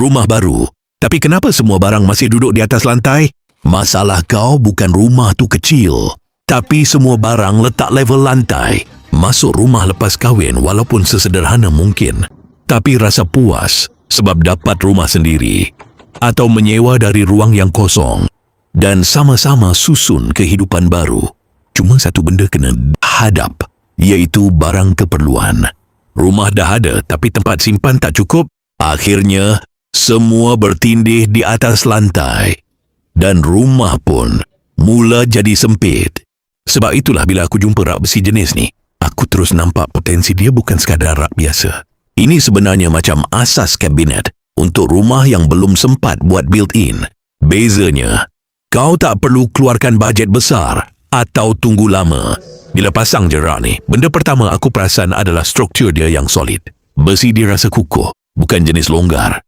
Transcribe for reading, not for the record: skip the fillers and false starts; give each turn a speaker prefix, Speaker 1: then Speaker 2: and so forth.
Speaker 1: rumah baru. Tapi kenapa semua barang masih duduk di atas lantai? Masalah kau bukan rumah tu kecil, tapi semua barang letak level lantai. Masuk rumah lepas kahwin walaupun sesederhana mungkin, tapi rasa puas sebab dapat rumah sendiri atau menyewa dari ruang yang kosong dan sama-sama susun kehidupan baru. Cuma satu benda kena hadap, iaitu barang keperluan. Rumah dah ada tapi tempat simpan tak cukup. Akhirnya, semua bertindih di atas lantai dan rumah pun mula jadi sempit. Sebab itulah bila aku jumpa rak besi jenis ni, aku terus nampak potensi dia bukan sekadar rak biasa. Ini sebenarnya macam asas kabinet untuk rumah yang belum sempat buat built-in. Bezanya, kau tak perlu keluarkan bajet besar atau tunggu lama. Bila pasang je rak ni, benda pertama aku perasan adalah struktur dia yang solid. Besi dia rasa kukuh, bukan jenis longgar.